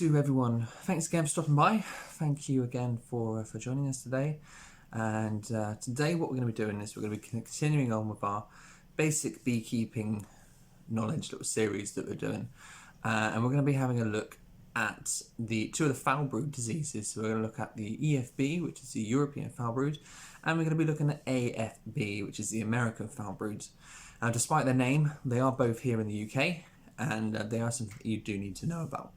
to everyone. Thanks again for stopping by. Thank you again for joining us today. And today what we're going to be doing is we're going to be continuing on with our basic beekeeping knowledge little series that we're doing. And we're going to be having a look at the two of the foulbrood diseases. So we're going to look at the EFB, which is the European foulbrood, and we're going to be looking at AFB, which is the American foulbrood. Despite their name, they are both here in the UK, and they are something that you do need to know about.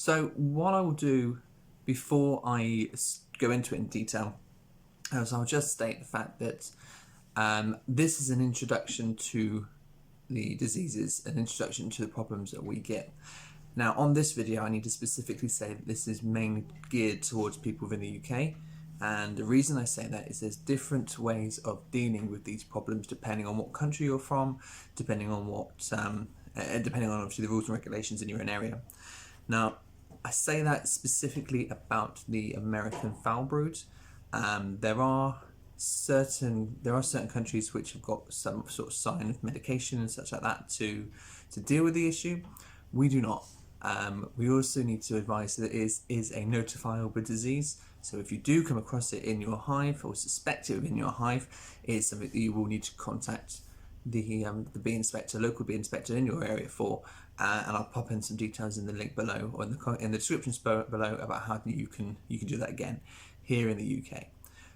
So what I will do before I go into it in detail is I'll just state the fact that this is an introduction to the diseases, an introduction to the problems that we get. Now on this video I need to specifically say that this is mainly geared towards people within the UK, and the reason I say that is there's different ways of dealing with these problems depending on what country you're from, depending on what depending on obviously the rules and regulations in your own area. Now I say that specifically about the American foulbrood. There are certain countries which have got some sort of sign of medication and such like that to deal with the issue. We do not. We also need to advise that it is a notifiable disease. So if you do come across it in your hive or suspect it in your hive, it is something that you will need to contact the bee inspector, local bee inspector in your area for, and I'll pop in some details in the link below or in the description below about how you can do that again here in the UK.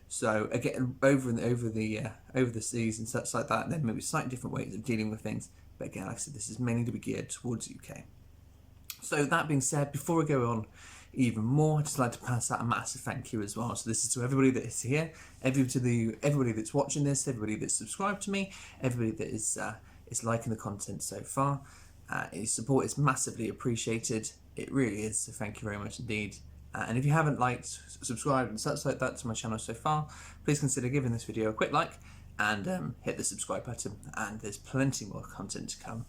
So again, over the seas and such like that, there may be slightly different ways of dealing with things, but again, like I said, this is mainly to be geared towards the UK. So that being said, before we go on even more, I'd just like to pass out a massive thank you as well. So this is to everybody that is here, everybody that's watching this, everybody that's subscribed to me, everybody that is liking the content so far. Your support is massively appreciated. It really is. So thank you very much indeed. And if you haven't liked, subscribed and such like that to my channel so far, please consider giving this video a quick like and hit the subscribe button. And there's plenty more content to come.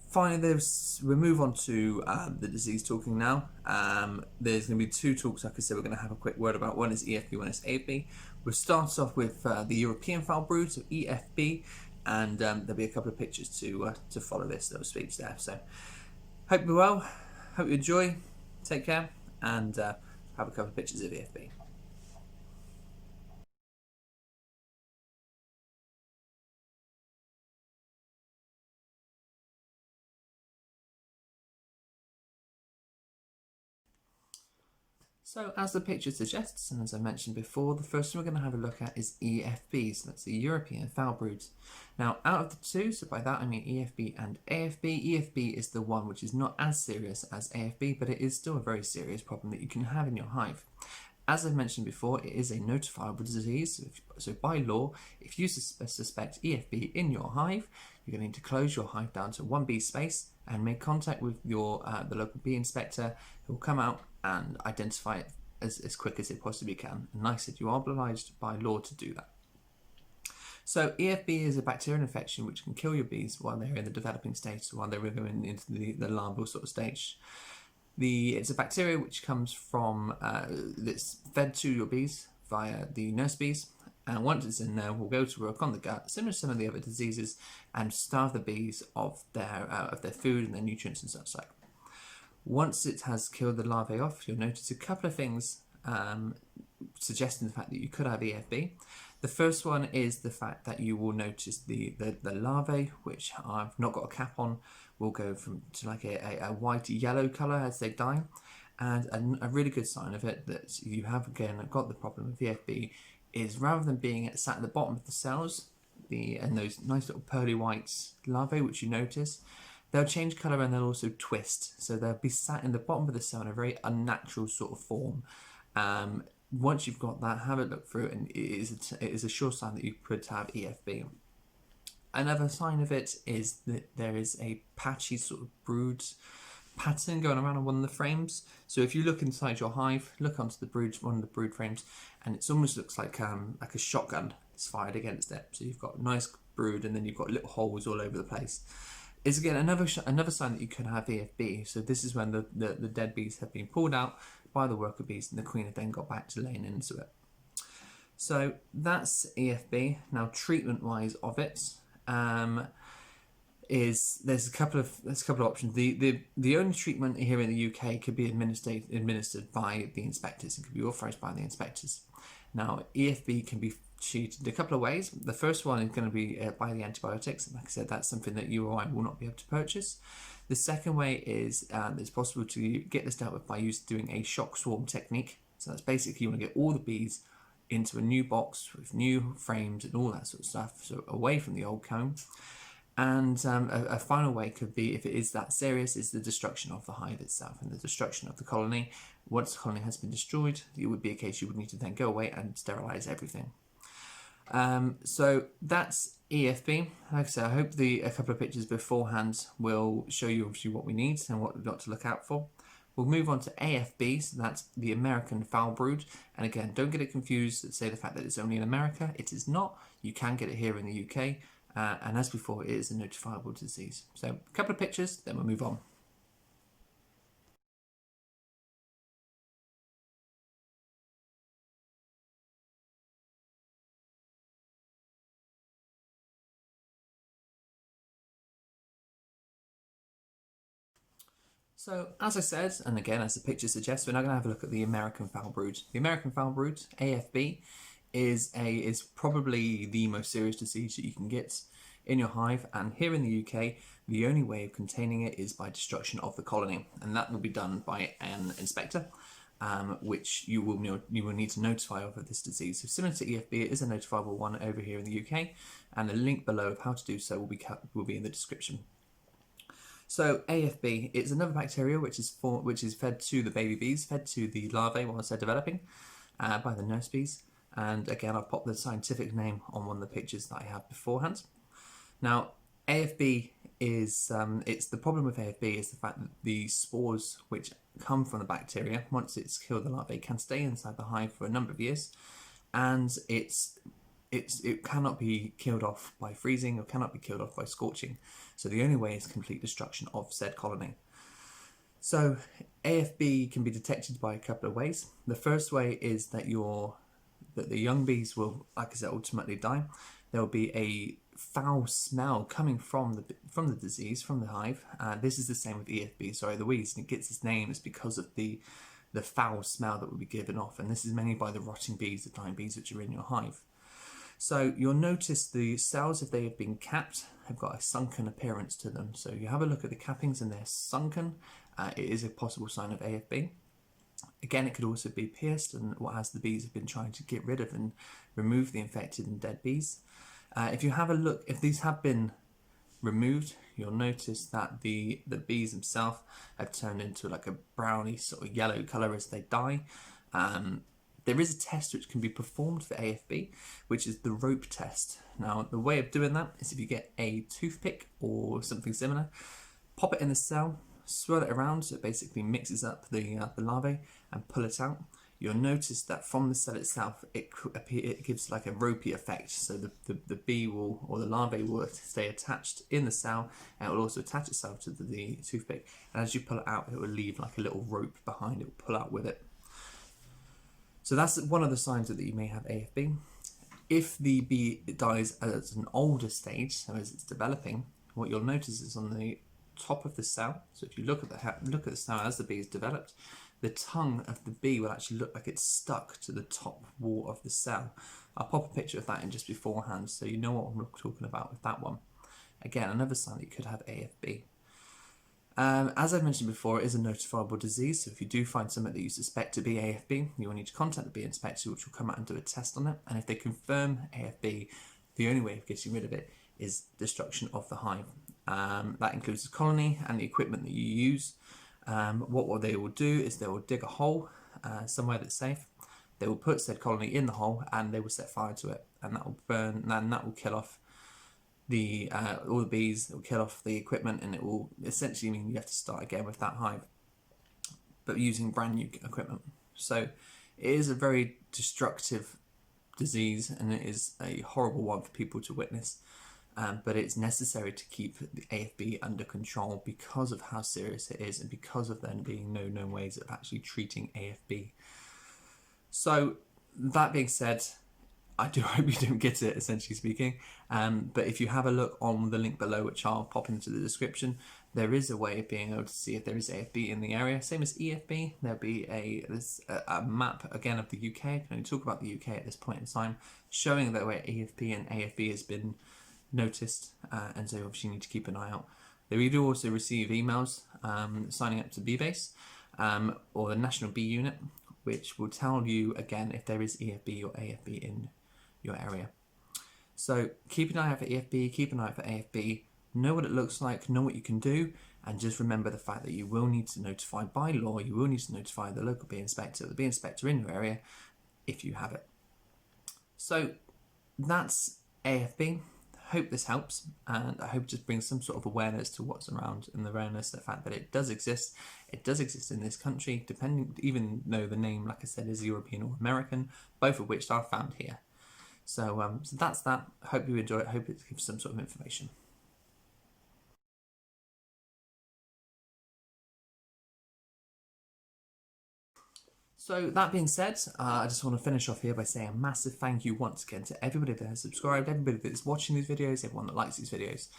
Finally, we'll move on to the disease talking now. There's going to be two talks, like I said, we're going to have a quick word about. One is EFB, one is AFB. We'll start off with the European foulbrood, so EFB, and there'll be a couple of pictures to follow this little speech there. So, hope you're well, hope you enjoy, take care, and have a couple of pictures of EFB. So as the picture suggests, and as I mentioned before, the first one we're going to have a look at is EFB, so that's the European foulbrood. Now out of the two, so by that I mean EFB and AFB, EFB is the one which is not as serious as AFB, but it is still a very serious problem that you can have in your hive. As I've mentioned before, it is a notifiable disease, so by law, if you suspect EFB in your hive, you're going to need to close your hive down to one bee space and make contact with your the local bee inspector, who will come out and identify it as quick as they possibly can. And like I said, you are obliged by law to do that. So EFB is a bacterial infection which can kill your bees while they're in the developing stage, so while they're going into the larval sort of stage. It's a bacteria which comes from, that's fed to your bees via the nurse bees, and once it's in there, will go to work on the gut, similar to some of the other diseases, and starve the bees of their food and their nutrients and such like. Once it has killed the larvae off, you'll notice a couple of things suggesting the fact that you could have EFB. The first one is the fact that you will notice the larvae, which I've not got a cap on, will go to like a white yellow colour as they die. And a really good sign of it that you have again got the problem of EFB is, rather than being sat at the bottom of the cells, and those nice little pearly white larvae which you notice, they'll change colour and they'll also twist. So they'll be sat in the bottom of the cell in a very unnatural sort of form. Once you've got that, have a look through it, and it is a sure sign that you could have EFB. Another sign of it is that there is a patchy sort of brood pattern going around on one of the frames. So if you look inside your hive, look onto the brood, one of the brood frames, and it almost looks like a shotgun that's fired against it. So you've got nice brood, and then you've got little holes all over the place. It's again another sign that you could have EFB. So this is when the dead bees have been pulled out by the worker bees, and the queen have then got back to laying into it. So that's EFB. Now treatment wise of it, is there's a couple of options. The only treatment here in the UK could be administered by the inspectors and could be authorised by the inspectors. Now, EFB can be treated a couple of ways. The first one is going to be by the antibiotics. Like I said, that's something that you or I will not be able to purchase. The second way is it's possible to get this dealt with by doing a shock swarm technique. So that's basically you want to get all the bees into a new box with new frames and all that sort of stuff, so away from the old comb. And a final way could be, if it is that serious, is the destruction of the hive itself and the destruction of the colony. Once the colony has been destroyed, it would be a case you would need to then go away and sterilise everything. So that's EFB. Like I said, I hope a couple of pictures beforehand will show you obviously what we need and what we've got to look out for. We'll move on to AFB, so that's the American foulbrood. And again, don't get it confused, say the fact that it's only in America. It is not. You can get it here in the UK. And as before, it is a notifiable disease. So a couple of pictures, then we'll move on. So as I said, and again as the picture suggests, we're now going to have a look at the American foulbrood. The American foulbrood, AFB, is probably the most serious disease that you can get in your hive, and here in the UK the only way of containing it is by destruction of the colony, and that will be done by an inspector, which you will need to notify of this disease. So similar to EFB, it is a notifiable one over here in the UK, and the link below of how to do so will be in the description. So AFB is another bacteria which is fed to the baby bees, fed to the larvae whilst they're developing by the nurse bees. And again, I'll pop the scientific name on one of the pictures that I have beforehand. Now, AFB is it's the problem with AFB is the fact that the spores which come from the bacteria, once it's killed the larvae, can stay inside the hive for a number of years, and it cannot be killed off by freezing or cannot be killed off by scorching. So the only way is complete destruction of said colony. So AFB can be detected by a couple of ways. The first way is that the young bees will, like I said, ultimately die. There will be a foul smell coming from the disease, from the hive. This is the same with EFB. Sorry, the reason it gets its name is because of the foul smell that will be given off, and this is mainly by the rotting bees, the dying bees which are in your hive. So you'll notice the cells, if they have been capped, have got a sunken appearance to them. So you have a look at the cappings and they're sunken. It is a possible sign of AFB. Again, it could also be pierced, and as the bees have been trying to get rid of and remove the infected and dead bees. If you have a look, if these have been removed, you'll notice that the bees themselves have turned into like a browny sort of yellow colour as they die. There is a test which can be performed for AFB, which is the rope test. Now, the way of doing that is if you get a toothpick or something similar, pop it in the cell, swirl it around so it basically mixes up the larvae, and pull it out. You'll notice that from the cell itself, it gives like a ropey effect. So the bee will, or the larvae will stay attached in the cell, and it will also attach itself to the toothpick. And as you pull it out, it will leave like a little rope behind. It will pull out with it. So that's one of the signs that you may have AFB. If the bee dies at an older stage, so as it's developing, what you'll notice is on the top of the cell. So if you look at the cell as the bee is developed, the tongue of the bee will actually look like it's stuck to the top wall of the cell. I'll pop a picture of that in just beforehand so you know what I'm talking about with that one. Again, another sign that you could have AFB. As I mentioned before, it is a notifiable disease, so if you do find something that you suspect to be AFB, you will need to contact the bee inspector, which will come out and do a test on it. And if they confirm AFB, the only way of getting rid of it is destruction of the hive. That includes the colony and the equipment that you use. What they will do is they will dig a hole somewhere that's safe. They will put said colony in the hole and they will set fire to it, and that will burn, and that will kill off all the bees. It will kill off the equipment, and it will essentially mean you have to start again with that hive, but using brand new equipment. So it is a very destructive disease, and it is a horrible one for people to witness. But it's necessary to keep the AFB under control because of how serious it is, and because of there being no known ways of actually treating AFB. So that being said, I do hope you don't get it, essentially speaking. But if you have a look on the link below, which I'll pop into the description, there is a way of being able to see if there is AFB in the area. Same as EFB, there'll be a map again of the UK. I can only talk about the UK at this point in time, showing that where EFB and AFB has been noticed, and so obviously you need to keep an eye out. They do also receive emails signing up to BBase or the National Bee Unit, which will tell you again if there is EFB or AFB in your area. So keep an eye out for EFB, keep an eye out for AFB, know what it looks like, know what you can do, and just remember the fact that you will need to notify by law, you will need to notify the local bee inspector, the bee inspector in your area, if you have it. So that's AFB. Hope this helps, and I hope it just brings some sort of awareness to what's around, and the awareness, the fact that it does exist. It does exist in this country, even though the name, like I said, is European or American, both of which are found here. So, so that's that. Hope you enjoy it. Hope it gives some sort of information. So that being said, I just want to finish off here by saying a massive thank you once again to everybody that has subscribed, everybody that is watching these videos, everyone that likes these videos.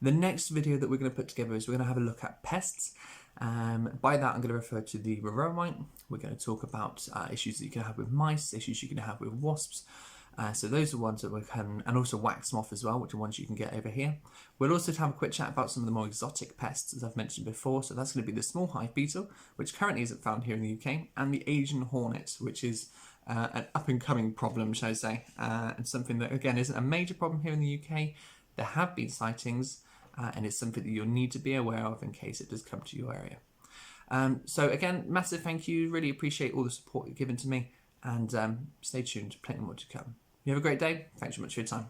The next video that we're going to put together is we're going to have a look at pests. By that I'm going to refer to the varroa mite. We're going to talk about issues that you can have with mice, issues you can have with wasps. So those are ones that we can, and also wax moth as well, which are ones you can get over here. We'll also have a quick chat about some of the more exotic pests, as I've mentioned before. So that's going to be the small hive beetle, which currently isn't found here in the UK, and the Asian hornet, which is an up-and-coming problem, shall I say, and something that, again, isn't a major problem here in the UK. There have been sightings, and it's something that you'll need to be aware of in case it does come to your area. So again, massive thank you. Really appreciate all the support you've given to me, and stay tuned, plenty more to come. You have a great day. Thanks so much for your time.